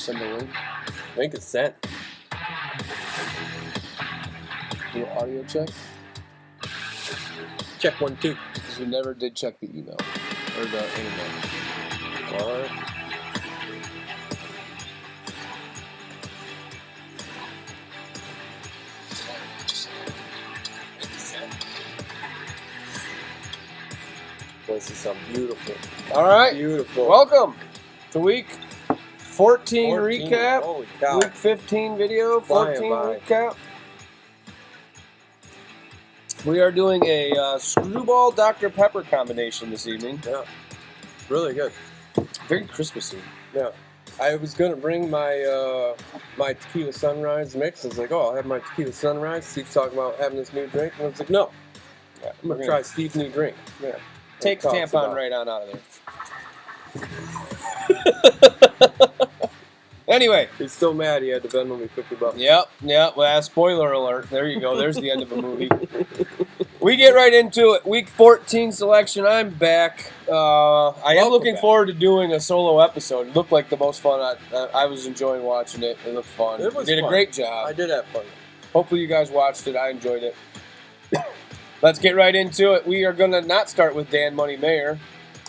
send the link. I think it's sent. Do an audio check. Check 1, 2. Because we never did check the email or the internet. All right. This is something beautiful. All right. Beautiful. Welcome to week 14 14. recap. Holy cow. Week 15 video. 14 Flying by. recap. We are doing a Screwball Dr. Pepper combination this evening. Yeah. Really good. Very Christmassy. Yeah. I was going to bring my my Tequila Sunrise mix. I was like, oh, I'll have my Tequila Sunrise. Steve's talking about having this new drink. And I was like, no. Yeah, I'm going to try Steve's new drink. Yeah. Take the Talks tampon about- right on out of there. Anyway. He's still mad he had to bend when we picked him up. Yep. Well, spoiler alert. There you go. There's the end of a movie. We get right into it. Week 14 selection. I'm back. I am Welcome looking back. forward to doing a solo episode. It looked like the most fun. I was enjoying watching it. It looked fun. It was Did a fun. great I job. did have fun. Hopefully you guys watched it. I enjoyed it. Let's get right into it. We are going to not start with Dan Money Mayer.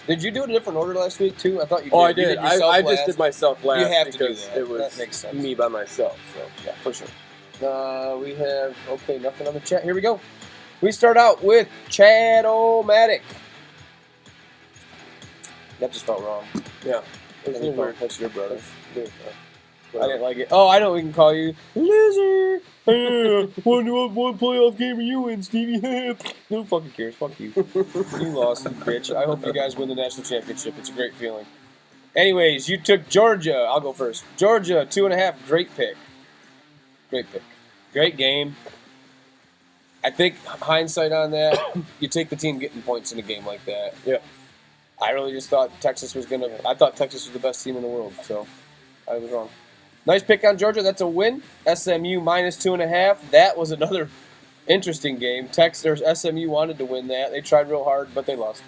Did you do it in a different order last week, too? I thought you did. Oh, I You did. yourself I last. just did myself last You have to do because that. it was That makes sense. me by myself. So Yeah, for sure. We have, okay, nothing on the chat. Here we go. We start out with Chad-O-Matic. That just felt wrong. yeah, it was a little weird. That's your brother. Yeah. I didn't like it. Oh, I know we can call you loser. One playoff game are you in, Stevie? Who fucking cares? Fuck you. You lost, you bitch. I hope you guys win the national championship. It's a great feeling. Anyways, you took Georgia. I'll go first. Georgia, 2.5. Great pick. Great pick. Great game. I think hindsight on that, you take the team getting points in a game like that. Yeah. I really just thought Texas was going to... I thought Texas was the best team in the world, so I was wrong. Nice pick on Georgia. That's a win. SMU minus 2.5. That was another interesting game. SMU wanted to win that. They tried real hard, but they lost.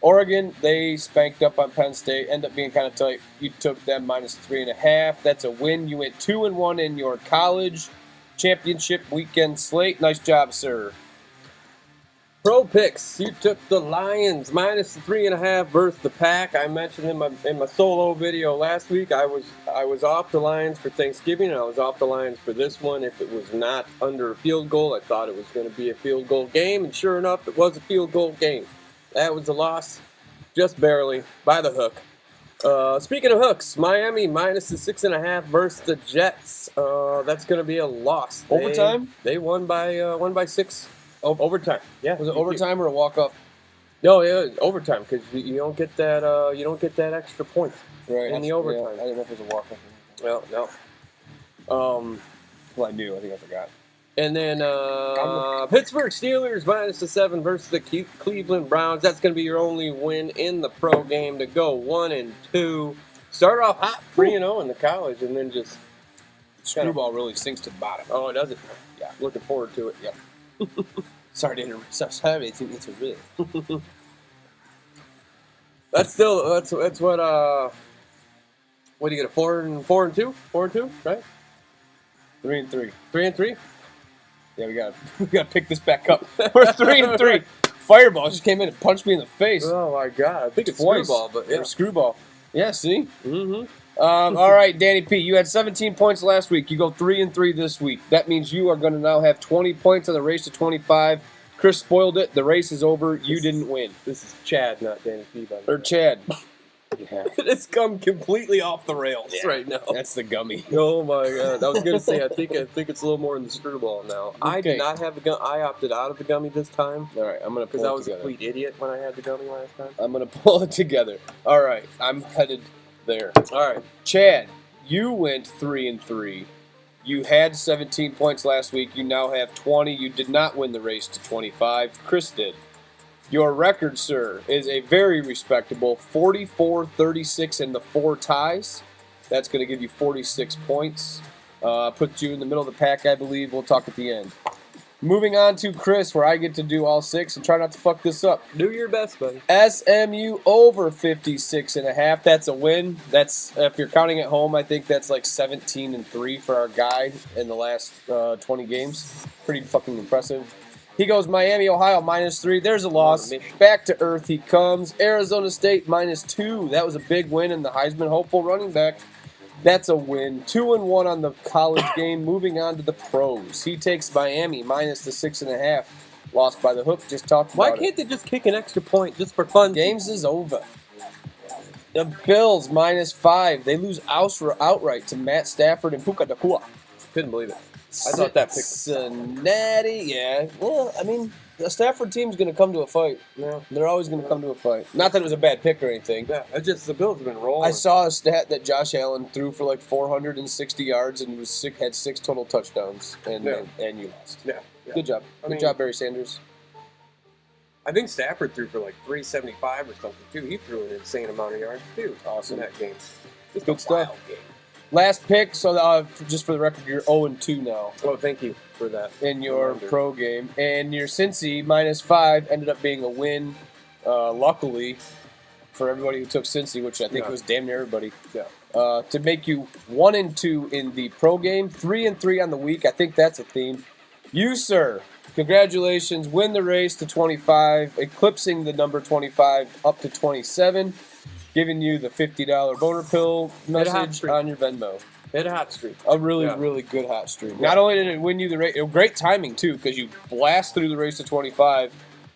Oregon, they spanked up on Penn State. Ended up being kind of tight. You took them minus 3.5. That's a win. You went 2-1 in your college championship weekend slate. Nice job, sir. Pro picks. You took the Lions minus 3.5 versus the Pack. I mentioned in my solo video last week. I was off the Lions for Thanksgiving, and I was off the Lions for this one. If it was not under a field goal, I thought it was going to be a field goal game, and sure enough, it was a field goal game. That was a loss, just barely by the hook. Speaking of hooks, Miami minus the 6.5 versus the Jets. That's going to be a loss. Overtime? They won by 6. Overtime. Yeah. Was it overtime or a walk-up? No, yeah, overtime because you don't get that extra point Right. in the overtime. Yeah, I didn't know if it was a walk-up. Well, no. Well, I knew. I think I forgot. And then Pittsburgh Steelers minus the 7 versus the Cleveland Browns. That's going to be your only win in the pro game to go 1-2. Start off hot 3-0 in the college, and then just Screwball really sinks to the bottom. oh, does it? Yeah. Looking forward to it. Yep. Sorry to interrupt. Sorry, it's a real. That's still that's what what do you get, a 4-2? 4-2, right? 3-3. 3-3? Yeah, we gotta pick this back up. We're 3-3. Fireball just came in and punched me in the face. Oh my god. I think it's Twice. Screwball, but yeah. Or Screwball. Yeah, see? Mm-hmm. All right, Danny P. You had 17 points last week. You go 3-3 this week. That means you are going to now have 20 points on the race to 25. Chris spoiled it. The race is over. You didn't win. This is Chad, not Danny P. by the Or way. Chad. Yeah, It's come completely off the rails right now. that's the gummy. Oh my god! I was gonna say I think it's a little more in the Screwball now. I Okay. did not have the gummy. I opted out of the gummy this time All right, I'm going to because pull I it was a together. complete idiot when I had the gummy last time. I'm going to pull it together. All right, I'm headed there. All right. Chad, you went 3-3. You had 17 points last week. You now have 20. You did not win the race to 25. Chris did. Your record, sir, is a very respectable 44-36 in the 4 ties. That's going to give you 46 points. Puts you in the middle of the pack, I believe. We'll talk at the end. Moving on to Chris, where I get to do all 6 and try not to fuck this up. Do your best, buddy. SMU over 56.5. That's a win. That's, if you're counting at home, I think that's like 17-3 for our guy in the last 20 games. Pretty fucking impressive. He goes Miami, Ohio, -3. There's a loss. Back to earth he comes. Arizona State, -2. That was a big win in the Heisman hopeful running back. That's a win. 2-1 on the college game. Moving on to the pros. He takes Miami -6.5. Lost by the hook. Just talked about Why can't they just kick an extra point just for fun? Games is over. The Bills -5. They lose outright to Matt Stafford and Puka Nacua. Couldn't believe it. I thought that pick. Cincinnati, yeah. Well, I mean, the Stafford team's going to come to a fight. Yeah. They're always going to come to a fight. Not that it was a bad pick or anything. Yeah, it's just the Bills have been rolling. I saw a stat that Josh Allen threw for like 460 yards and had 6 total touchdowns, and you lost. Yeah. Good job. Good job, Barry Sanders. I think Stafford threw for like 375 or something too. He threw an insane amount of yards too. Awesome. In that game. It's Good a stuff. wild game. Last pick, so just for the record, you're 0-2 now Oh, thank you for that. in your Reminder. pro game. And your Cincy -5 ended up being a win, luckily, for everybody who took Cincy, which I think was damn near everybody. Yeah. To make you 1-2 in the pro game, 3-3 on the week. I think that's a theme. You, sir, congratulations. Win the race to 25, eclipsing the number 25 up to 27. Giving you the $50 boner pill message on your Venmo. Hit a hot streak. A really good hot streak. Not only did it win you the race, great timing too, because you blast through the race to 25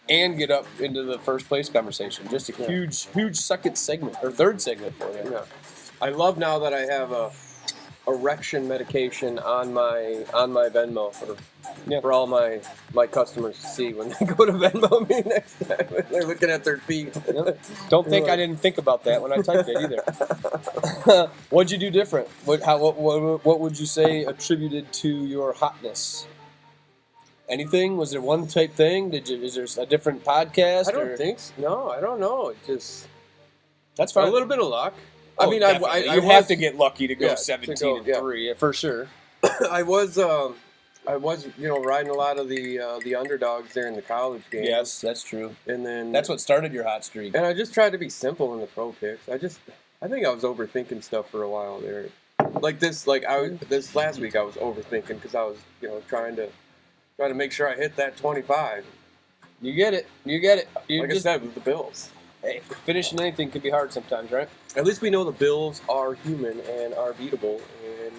and get up into the first place conversation. Just a huge second segment or third segment for you. Yeah. I love now that I have a erection medication on my Venmo for all my customers to see when they go to Venmo me next time when they're looking at their feet. Don't think I didn't think about that when I typed it either. What'd you do different? What would you say attributed to your hotness? Anything? Was there one type thing? Is there a different podcast? I don't think so. No, I don't know. It just That's fine. a little bit of luck. I mean, I you have to get lucky to go yeah, 17-3 for sure. I was riding a lot of the underdogs there in the college game. Yes, that's true. And then That's what started your hot streak. And I just tried to be simple in the pro picks. I think I was overthinking stuff for a while there. This last week I was overthinking because I was trying to make sure I hit that 25. You get it. I said, with the Bills. Hey, finishing anything could be hard sometimes, right? At least we know the Bills are human and are beatable, and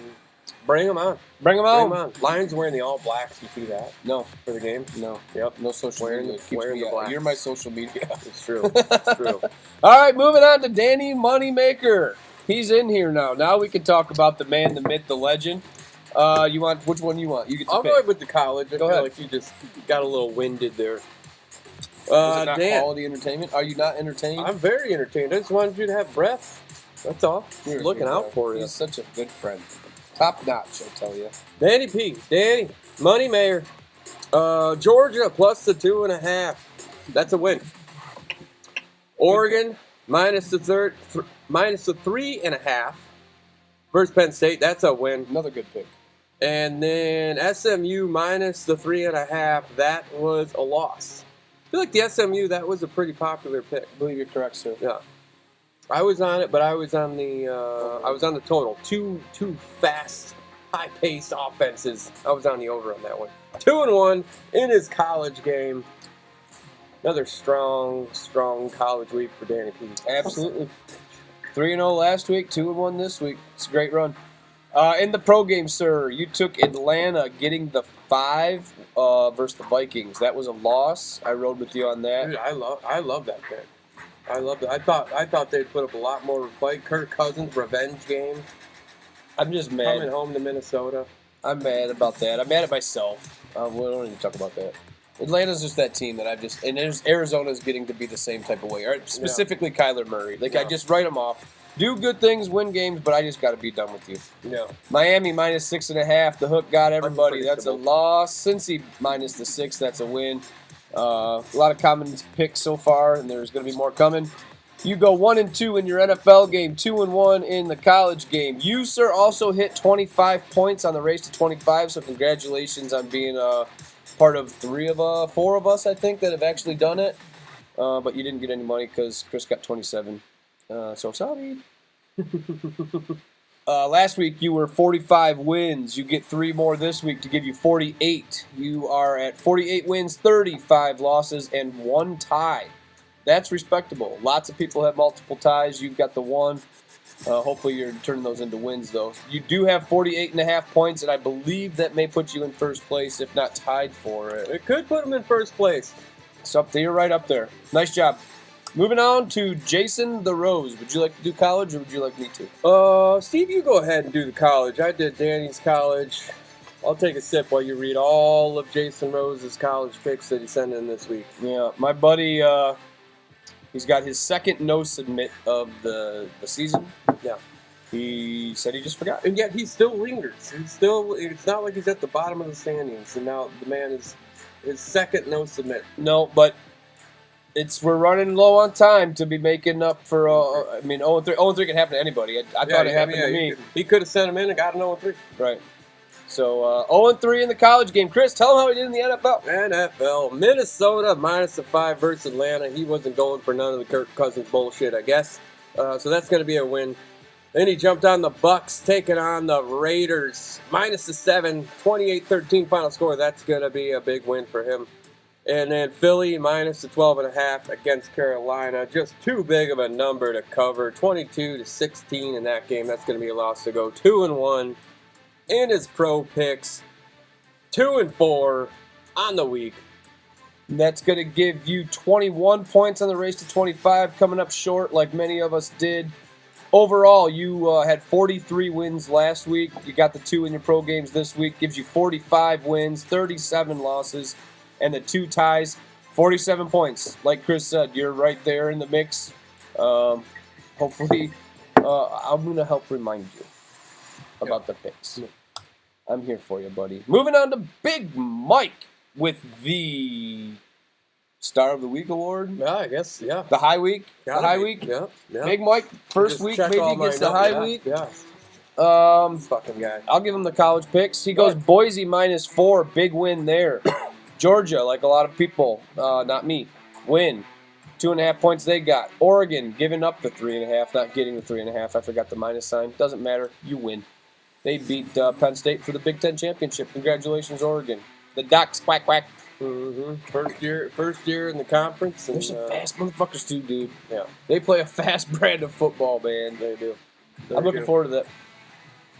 bring them on. Bring them Bring 'em on. on. Lions wearing the all blacks. You see that No, for the game? no. Yep. No social Wearing- media. Keeps wearing me the out. blacks. You're my social media. It's true. It's true. All right, moving on to Danny Moneymaker. He's in here now. Now we can talk about the man, the myth, the legend. Which one you want? You get to I'll pick. go with the college. I Go feel ahead. like you just got a little winded there. Is it not Dan, quality entertainment? Are you not entertained? I'm very entertained. I just wanted you to have breath. That's all. You're a Looking good out guy. for you. He's such a good friend. Top notch, I tell you. Danny P. Danny. Money Mayor. Georgia plus the 2.5. That's a win. Oregon minus the 3.5 versus Penn State. That's a win. Another good pick. And then SMU minus the 3.5. That was a loss. I feel like the SMU, that was a pretty popular pick. I believe you're correct, sir. Yeah. I was on it, but I was on the total. Two fast, high-paced offenses. I was on the over on that one. 2-1 in his college game. Another strong college week for Danny P. Absolutely. 3-0 last week, 2-1 this week. It's a great run. In the pro game, sir, you took Atlanta getting the 5 versus the Vikings. That was a loss. I rode with you on that. Dude, I love that pick. I love it. I thought they'd put up a lot more of a fight. Kirk Cousins revenge game. I'm just Coming mad. home to Minnesota. I'm mad about that. I'm mad at myself. We don't even talk about that. Atlanta's just that team that and Arizona's getting to be the same type of way. Right? Specifically, Kyler Murray. I just write them off. Do good things, win games, but I just got to be done with you. Yeah. Miami minus 6.5. The hook got everybody. That's a Unpredictable. loss. Cincy minus the 6. That's a win. A lot of common picks so far, and there's going to be more coming. You go 1-2 in your NFL game, 2-1 in the college game. You, sir, also hit 25 points on the race to 25. So congratulations on being part of 4 of us, I think, that have actually done it. But you didn't get any money because Chris got 27. So sorry. Last week you were 45 wins. You get 3 more this week to give you 48. You are at 48 wins, 35 losses, and 1 tie. That's respectable. Lots of people have multiple ties. You've got the 1. Hopefully you're turning those into wins, though. You do have 48.5 points, and I believe that may put you in first place, if not tied for it. It could put him in first place. It's up there. You're right up there. Nice job. Moving on to Jason the Rose. Would you like to do college, or would you like me to? Steve, you go ahead and do the college. I did Danny's college. I'll take a sip while you read all of Jason Rose's college picks that he sent in this week. Yeah, my buddy, he's got his second no submit of the season. Yeah. He said he just forgot. And yet he still lingers. It's not like he's at the bottom of the standings, and now the man is his second no submit. No, but we're running low on time to be making up for. 0-3. 0-3 can happen to anybody. I thought it happened to me. He could have sent him in and got an 0-3. Right. So 0-3 in the college game. Chris, tell him how he did in the NFL. NFL. Minnesota -5 versus Atlanta. He wasn't going for none of the Kirk Cousins bullshit, I guess. So that's going to be a win. Then he jumped on the Bucks, taking on the Raiders. -7, 28-13 final score. That's going to be a big win for him. And then Philly -12.5 against Carolina. Just too big of a number to cover. 22-16 in that game. That's going to be a loss to go 2-1 in his pro picks. 2-4 on the week. That's going to give you 21 points on the race to 25, coming up short like many of us did. Overall, you had 43 wins last week. You got the 2 in your pro games this week. Gives you 45 wins, 37 losses, and the 2 ties, 47 points. Like Chris said, you're right there in the mix. Hopefully, I'm going to help remind you about the picks. I'm here for you, buddy. Moving on to Big Mike with the Star of the Week award. Yeah, I guess, yeah. The high week. Gotta the high be. week. Yeah, yeah. Big Mike, first Just week, check maybe all gets mine the out. high Yeah, week. Yeah. Fucking guy. I'll give him the college picks. He goes Boise -4, big win there. Georgia, like a lot of people, not me, win. 2.5 points they got. Oregon giving up the 3.5, not getting the 3.5. I forgot the minus sign. Doesn't matter. You win. They beat Penn State for the Big Ten championship. Congratulations, Oregon. The Ducks, quack quack. Mm-hmm. First year in the conference. And, They're some fast motherfuckers too, dude. Yeah, They play a fast brand of football, man. they do. I'm looking forward to that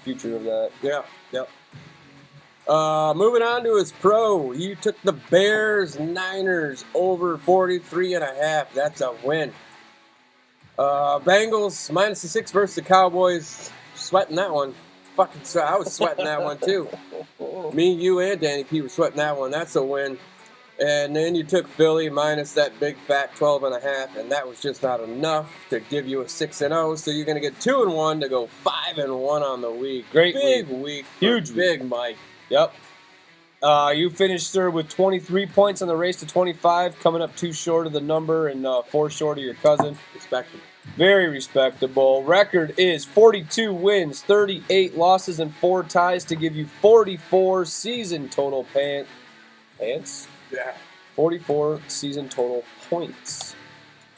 future of that. Yeah, yep. Moving on to his pro. You took the Bears Niners over 43.5. That's a win. Bengals -6 versus the Cowboys. Sweating that one. I was sweating that one too. Me, you, and Danny P were sweating that one. That's a win. And then you took Philly minus that big fat 12.5, and that was just not enough to give you a 6-0. So you're going to get 2-1 to go 5-1 on the week. Great big week. Huge Big Mike. Yep. You finished third with 23 points on the race to 25, coming up 2 short of the number and 4 short of your cousin. Respectable. Very respectable. Record is 42 wins, 38 losses, and 4 ties to give you 44 season total pants? Yeah. 44 season total points.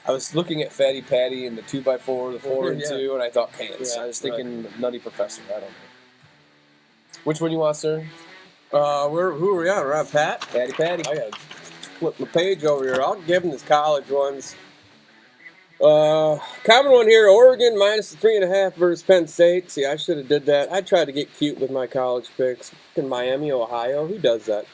I was looking at Fatty Patty and the 2x4, the 4 and 2, and I thought pants. Yeah, I was thinking Nutty Professor. I don't know. Which one you want, sir? Who are we on? We're on Pat? Fatty Patty. I gotta flip my page over here. I'll give him his college ones. Common one here, Oregon -3.5 versus Penn State. See, I should have did that. I tried to get cute with my college picks. In Miami, Ohio. Who does that?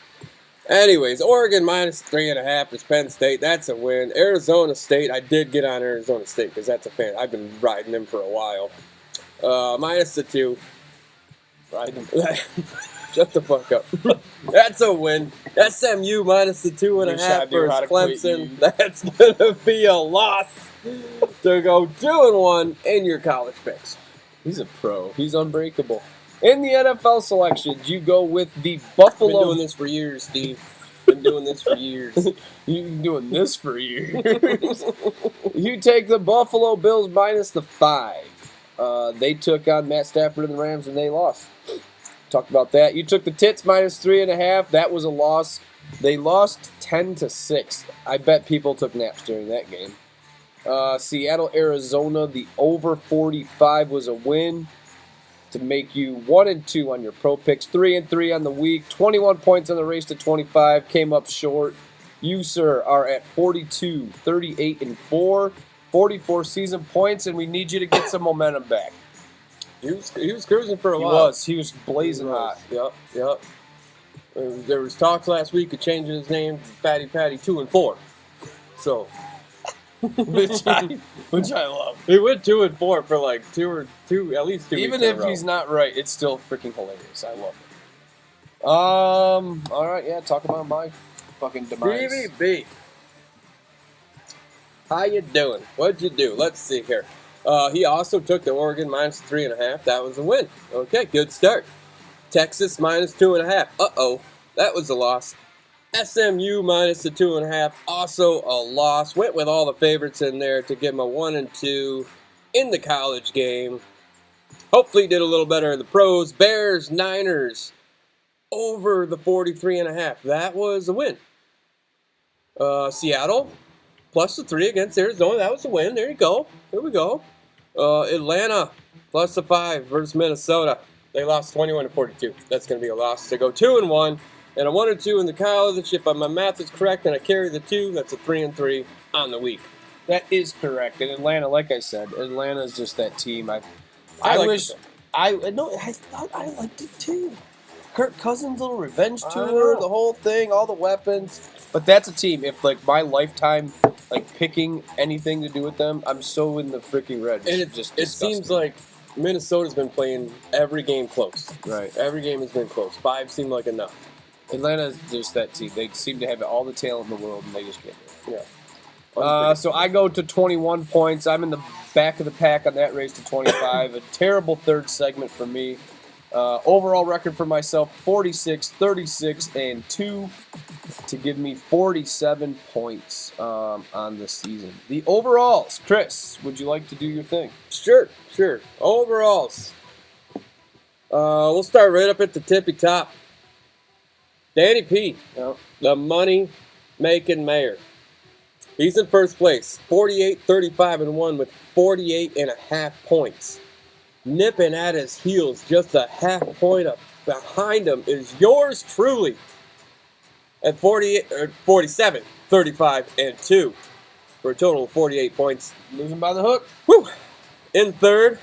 Anyways, Oregon -3.5 versus Penn State. That's a win. Arizona State. I did get on Arizona State because that's a fan. I've been riding them for a while. -2. Shut the fuck up. That's a win. SMU -2.5 versus Clemson. That's gonna be a loss to go 2-1 in your college picks. He's a pro. He's unbreakable. In the NFL selections, you go with the Buffalo. Been doing this for years, Steve. Been doing this for years. You've been doing this for years. You take the Buffalo Bills -5. They took on Matt Stafford and the Rams, and they lost. Talked about that. You took the Tits -3.5. That was a loss. They lost 10-6. I bet people took naps during that game. Seattle, Arizona. The over 45 was a win to make you 1-2 on your pro picks, 3-3 on the week, 21 points on the race to 25. Came up short. You, sir, are at 42, 38-4, 44 season points, and we need you to get some momentum back. He was cruising for a He while. was blazing hot. Yep. There was talks last week of changing his name to Fatty Patty 2 and 4. So, which I love. he went 2 and 4 for like at least 2 Even weeks in a if row. he's not right, it's still freaking hilarious. I love it. All right, yeah. Talk about my fucking demise. Stevie B. How you doing? What'd you do? Let's see here. He also took the Oregon minus 3.5. That was a win. Okay, good start. Texas minus 2.5. Uh-oh, that was a loss. SMU minus the 2.5. Also a loss. Went with all the favorites in there to give him a 1-2 in the college game. Hopefully did a little better in the pros. Bears, Niners over the 43.5. That was a win. Seattle plus the 3 against Arizona. That was a win. There you go. There we go. Atlanta plus the 5 versus Minnesota. They lost 21-42. That's going to be a loss. They go 2-1 and a 1-2 in the college. If my math is correct and I carry the 2, that's a 3-3 on the week. That is correct. And Atlanta, like I said, Atlanta is just that team. I like wish it. I thought I liked it too. Kirk Cousins' little revenge I tour, know. the whole thing, all the weapons. But that's a team. If like my lifetime, like picking anything to do with them, I'm so in the freaking red. And It's it just seems disgusting. like Minnesota's been playing every game close. Right. Every game has been close. 5 seemed like enough. Atlanta's just that team. They seem to have all the talent in the world, and they just can't do it. Yeah. So I go to 21 points. I'm in the back of the pack on that race to 25. A terrible third segment for me. Overall record for myself, 46, 36, and 2 to give me 47 points on the season. The overalls, Chris, would you like to do your thing? Sure. Overalls. We'll start right up at the tippy top. Danny P, No. the money-making mayor. He's in first place, 48, 35, and 1 with 48.5 points. Nipping at his heels, just a half point up behind him is yours truly at 47, 35, and 2 for a total of 48 points. Losing by the hook. Whew. In third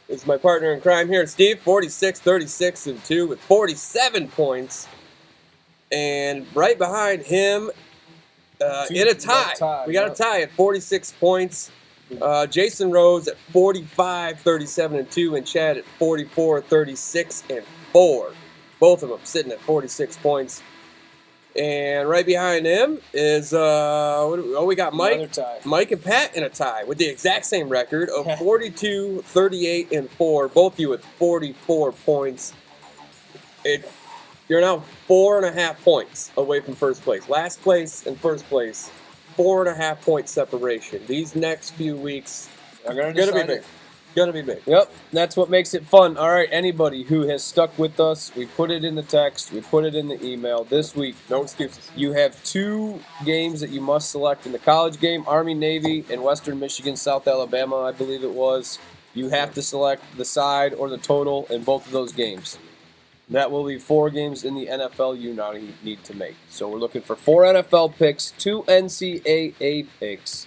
is my partner in crime here, Steve, 46, 36, and 2 with 47 points. And right behind him, in a tie. We got a tie at 46 points. Jason Rose at 45, 37, and 2, and Chad at 44, 36, and 4. Both of them sitting at 46 points. And right behind him is, we got Mike. Another tie. Mike and Pat in a tie with the exact same record of 42, 38, and 4. Both of you with 44 points. You're now 4.5 points away from first place. Last place and first place, 4.5 point separation. These next few weeks are gonna be decide big. it. Gonna be big. Yep, that's what makes it fun. All right, anybody who has stuck with us, we put it in the text, we put it in the email. This week, No excuses. you have 2 games that you must select in the college game, Army, Navy, and Western Michigan, South Alabama, I believe it was. You have to select the side or the total in both of those games. That will leave 4 games in the NFL you now need to make. So we're looking for 4 NFL picks, 2 NCAA picks,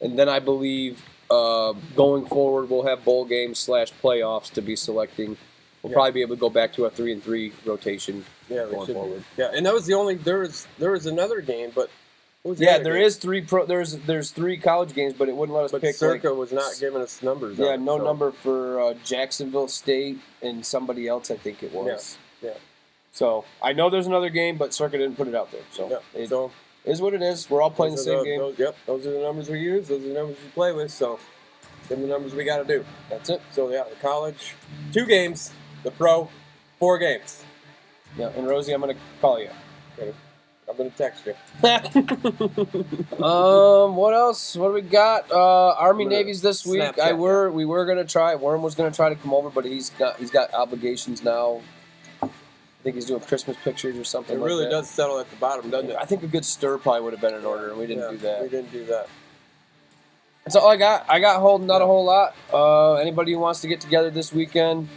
and then I believe going forward we'll have bowl games / playoffs to be selecting. We'll probably be able to go back to a 3-3 rotation. Yeah, they Going should forward. be. Yeah, and that was the only. There was another game, but what was the Yeah, other there game? is 3 pro. There's 3 college games, but it wouldn't let us But pick. Circa was not giving us numbers. Yeah, on it, no so. number for Jacksonville State and somebody else. I think it was. Yeah. So I know there's another game, but Circa didn't put it out there. So Yeah. it So is what it is. We're all playing the those are same game. those are the numbers we use. Those are the numbers we play with. So, them are the numbers we got to do. That's it. So yeah, the college, 2 games. The pro, 4 games. Yeah. And Rosie, I'm gonna call you. Okay. I'm gonna text you. What else? What do we got? Army I'm gonna Navy's this week. Snapchat We were gonna try. Worm was gonna try to come over, but he's got obligations now. I think he's doing Christmas pictures or something. It like really that. does settle at the bottom, doesn't it? I think a good stir probably would have been in order, and we didn't do that. We didn't do that. That's all I got. I got holding not a whole lot. Anybody who wants to get together this weekend,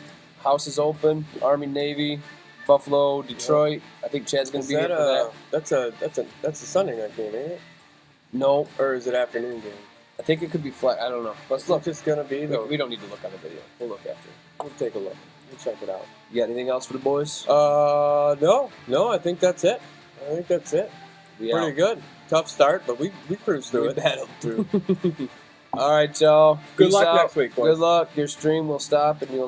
house is open. Army, Navy, Buffalo, Detroit. I think Chad's going to be here for that. That's a Sunday night game, ain't it? No, Or is it afternoon game? I think it could be flat. I don't know. Let's Look, look. it's gonna be though. We don't need to look on the video. We'll look after. We'll take a look. We'll check it out. You got anything else for the boys? No. I think that's it. We Pretty out. good. Tough start, but we cruised through We it. battled through. All right, y'all. Good Peace luck out. next week, boys. Good luck. Your stream will stop, and you'll